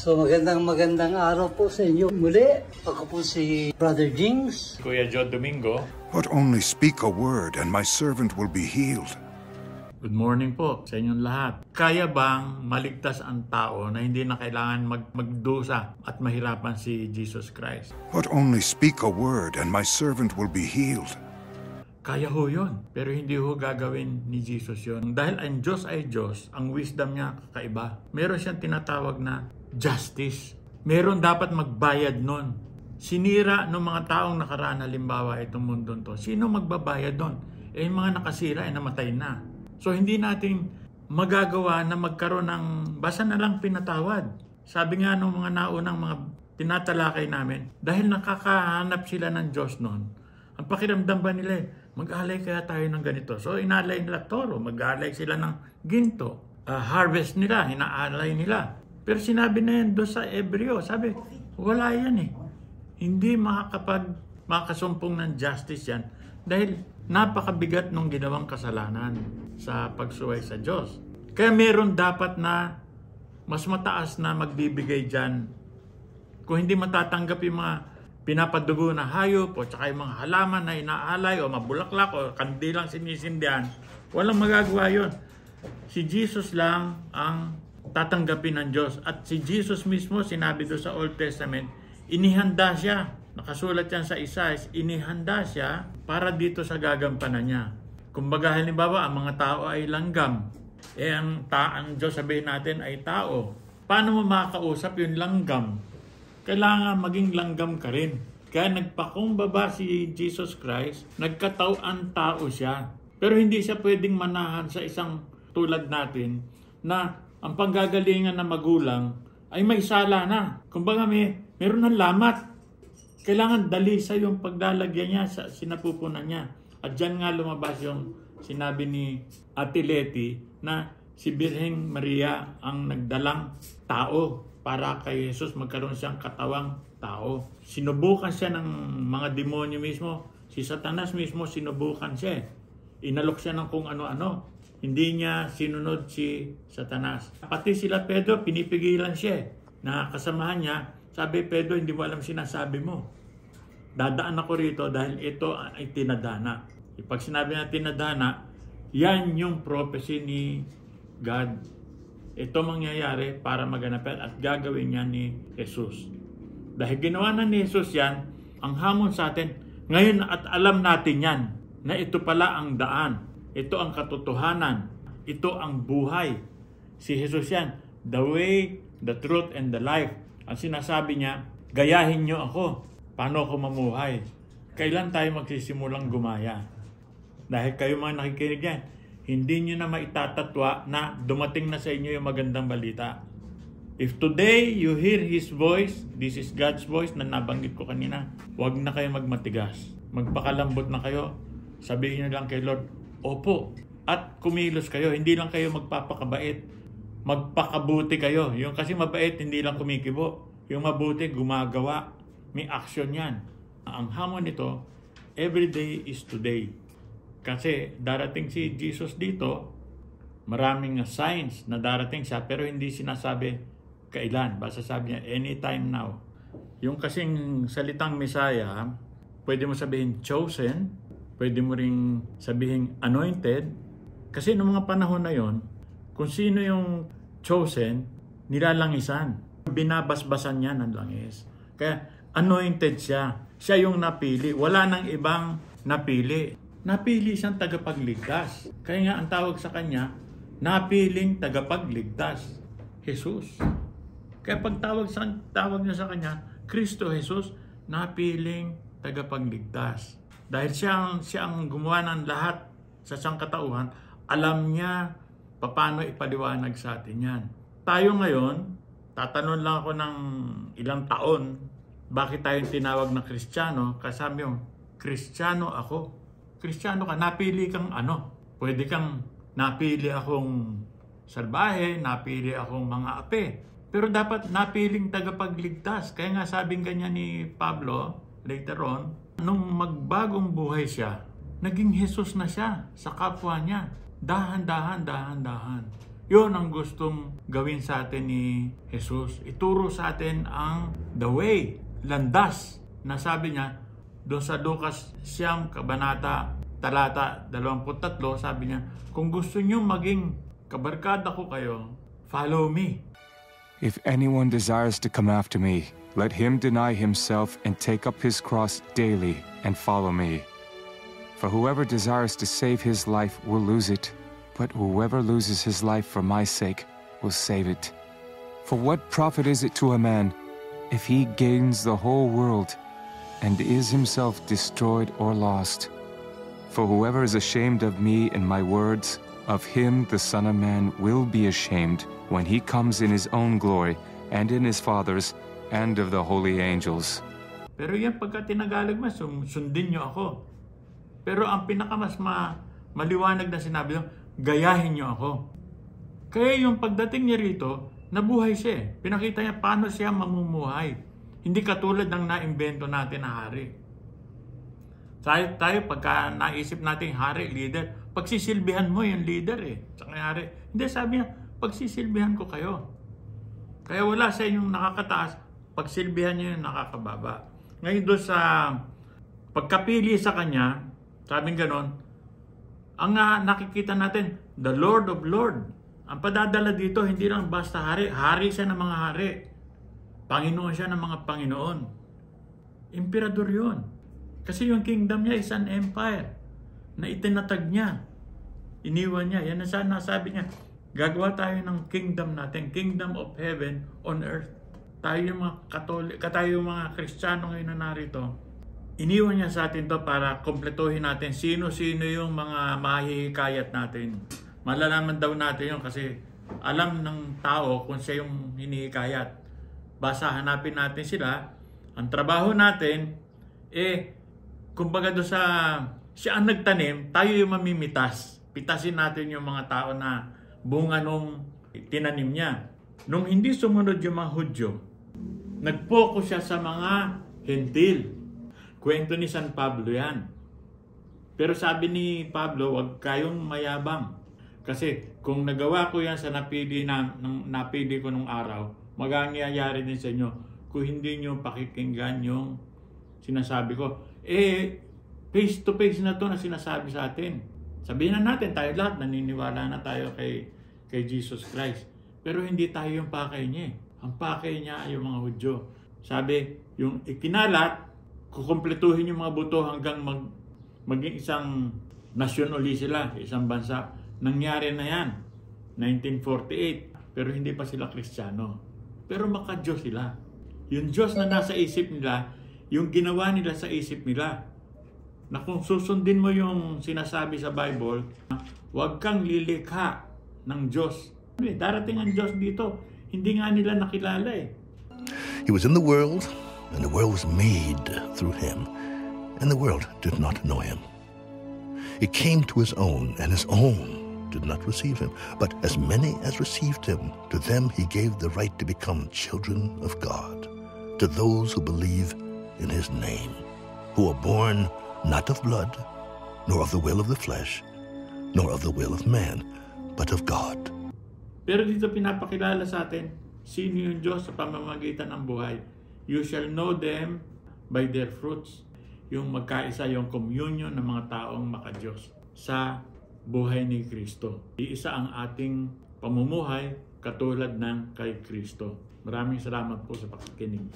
So magandang araw po sa inyo muli. Ako po si Brother Jings. Kuya Joe Domingo. But only speak a word and my servant will be healed. Good morning po sa inyong lahat. Kaya bang maligtas ang tao na hindi na kailangan magdusa at mahirapan si Jesus Christ? But only speak a word and my servant will be healed. Kaya ho yun, pero hindi ho gagawin ni Jesus yun. Dahil ang Diyos ay Diyos, ang wisdom niya kakaiba. Meron siyang tinatawag na justice. Meron dapat magbayad nun. Sinira ng mga taong nakaraan, halimbawa itong mundo to. Sino magbabayad nun? Yung mga nakasira ay namatay na. So hindi natin magagawa na magkaroon ng basta na lang pinatawad. Sabi nga ng mga naunang mga tinatalakay namin, dahil nakakahanap sila ng Diyos nun, ang pakiramdam ba nila, mag-alay kaya tayo ng ganito. So inalay nila toro, mag-alay sila ng ginto. Harvest nila, inaalay nila. Pero sinabi na yan doon sa Ebreo, sabi, wala yan eh. Hindi makakasumpong ng justice yan dahil napakabigat nung ginawang kasalanan sa pagsuway sa Diyos. Kaya meron dapat na mas mataas na magbibigay dyan. Kung hindi matatanggap yung mga pinapadugo na hayop o tsaka yung mga halaman na inaalay o mabulaklak o kandilang sinisindihan, walang magagawa yun. Si Jesus lang ang tatanggapin ng Diyos. At si Jesus mismo, sinabi doon sa Old Testament, inihanda siya. Nakasulat yan sa Isaiah, inihanda siya para dito sa gagampanan niya. Kumbaga halimbawa, ang mga tao ay langgam. Ang Diyos sabihin natin ay tao. Paano mo makakausap yung langgam? Kailangan maging langgam ka rin. Kaya nagpakumbaba si Jesus Christ, nagkatauan tao siya. Pero hindi siya pwedeng manahan sa isang tulad natin na ang panggagalingan ng magulang ay may sala na. Kumbaga meron ng lamat. Kailangan dalisa yung paglalagyan niya sa sinapupunan niya. At dyan nga lumabas yung sinabi ni Ate Leti na si Birheng Maria ang nagdalang tao para kay Jesus magkaroon siyang katawang tao. Sinubukan siya ng mga demonyo mismo. Si Satanas mismo sinubukan siya. Inalok siya ng kung ano-ano. Hindi niya sinunod si Satanas. Pati sila Pedro, pinipigilan siya. Na kasamahan niya, sabi Pedro, hindi mo alam sinasabi mo. Dadaan ako rito dahil ito ay tinadhana. Pag sinabi na tinadhana, yan yung prophecy ni God. Ito mangyayari para maganapin at gagawin niya ni Jesus. Dahil ginawa na ni Jesus yan, ang hamon sa atin, ngayon at alam natin yan, na ito pala ang daan. Ito ang katotohanan. Ito ang buhay. Si Jesus yan, the way, the truth, and the life. Ang sinasabi niya, gayahin niyo ako. Paano ako mamuhay? Kailan tayo magsisimulang gumaya? Dahil kayo mga nakikinig yan, hindi nyo na maitatatwa na dumating na sa inyo yung magandang balita. If today you hear His voice, this is God's voice na nabanggit ko kanina, huwag na kayo magmatigas. Magpakalambot na kayo. Sabihin nyo lang kay Lord, opo. At kumilos kayo. Hindi lang kayo magpapakabait. Magpakabuti kayo. Yung kasi mabait, hindi lang kumikibo. Yung mabuti, gumagawa. May action yan. Ang hamon nito, every day is today. Kasi darating si Jesus dito, maraming signs na darating siya, pero hindi sinasabi kailan. Basta sabi niya, anytime now. Yung kasing salitang Messiah, pwede mo sabihin chosen, pwede mo ring sabihin anointed. Kasi noong mga panahon na yon, kung sino yung chosen, nilalangisan. Binabasbasan niya ng langis. Kaya anointed siya. Siya yung napili. Wala nang ibang napili. Napili siyang tagapagligtas. Kaya nga ang tawag sa kanya, napiling tagapagligtas. Jesus. Kaya pag tawag niya sa kanya, Kristo Jesus, napiling tagapagligtas. Dahil siya ang gumawa ng lahat sa sangkatauhan, alam niya paano ipaliwanag sa atin yan. Tayo ngayon, tatanong lang ako ng ilang taon, bakit tayo tinawag na Kristiyano? Kasama yung, Kristiyano ako. Kristiyano ka, napili kang ano? Pwede kang napili akong salbahe, napili akong mga ape. Pero dapat napiling tagapagligtas. Kaya nga sabing ganyan ni Pablo, later on, nung magbagong buhay siya, naging Jesus na siya sa kapwa niya. Dahan-dahan. Yun ang gustong gawin sa atin ni Jesus. Ituro sa atin ang the way, landas, na sabi niya, doon sa Lucas 9, kabanata, talata 23, sabi niya, kung gusto niyo maging kabarkada ko kayo, follow me. If anyone desires to come after me, let him deny himself and take up his cross daily and follow me. For whoever desires to save his life will lose it, but whoever loses his life for my sake will save it. For what profit is it to a man if he gains the whole world and is himself destroyed or lost? For whoever is ashamed of me and my words, of him the Son of Man will be ashamed when he comes in his own glory and in his Father's and of the holy angels. Pero yan pagka tinagalag mo, sundin nyo ako. Pero ang pinakamas maliwanag na sinabi nyo, gayahin nyo ako. Kaya yung pagdating niya rito, nabuhay siya. Pinakita niya paano siya mamumuhay. Hindi katulad ng naimbento natin na hari. Tayo pagka naisip natin hari, leader, pagsisilbihan mo yung leader sa hari. Hindi, sabi niya, pagsisilbihan ko kayo. Kaya wala sa inyong nakakataas, pagsilbihan niyo yung nakakababa. Ngayon doon sa pagkapili sa kanya, sabing ganon, ang nakikita natin, the Lord of Lord. Ang padadala dito, hindi lang basta hari. Hari siya ng mga hari. Panginoon siya ng mga Panginoon. Emperador yun. Kasi yung kingdom niya is an empire na itinatag niya. Iniwan niya. Yan ang nasabi niya. Gagawa tayo ng kingdom natin. Kingdom of heaven on earth. Tayo yung mga Katolik, tayo yung mga Kristiyano ngayon na narito. Iniwan niya sa atin to para kompletuhin natin sino-sino yung mga mahihikayat natin. Malalaman daw natin yun kasi alam ng tao kung siya yung hinihikayat. Basta hanapin natin sila. Ang trabaho natin, kumbaga doon siya ang nagtanim, tayo yung mamimitas. Pitasin natin yung mga tao na bunga nung tinanim niya. Nung hindi sumunod yung mga Hudyo, nag-focus siya sa mga Hentil. Kwento ni San Pablo yan. Pero sabi ni Pablo, huwag kayong mayabang. Kasi kung nagawa ko yan sa napili ko nung araw, magangyayari din sa inyo kung hindi nyo pakikinggan yung sinasabi ko. Face to face na to na sinasabi sa atin. Sabihin na natin, tayo lahat naniniwala na tayo kay Jesus Christ. Pero hindi tayo yung pakay niya. Ang pakay niya ay yung mga Hudyo. Sabi, yung ikinalat, kukumpletuhin yung mga buto hanggang maging isang nasyon uli sila, isang bansa. Nangyari na yan, 1948, pero hindi pa sila Kristiyano. Pero maka-Diyos sila. Yung Diyos na nasa isip nila, yung ginawa nila sa isip nila, na kung susundin mo yung sinasabi sa Bible, huwag kang lilikha ng Diyos. Darating ang Diyos dito, hindi nga nila nakilala He was in the world, and the world was made through him, and the world did not know him. It came to his own, and his own did not receive him. But as many as received him, to them he gave the right to become children of God, to those who believe in his name, who are born not of blood, nor of the will of the flesh, nor of the will of man, but of God. Pero dito pinapakilala sa atin, sino yung Diyos sa pamamagitan ng buhay. You shall know them by their fruits. Yung magkaisa, yung communion ng mga taong maka-Diyos sa buhay ni Kristo. Iisa ang ating pamumuhay katulad ng kay Kristo. Maraming salamat po sa pakikinig.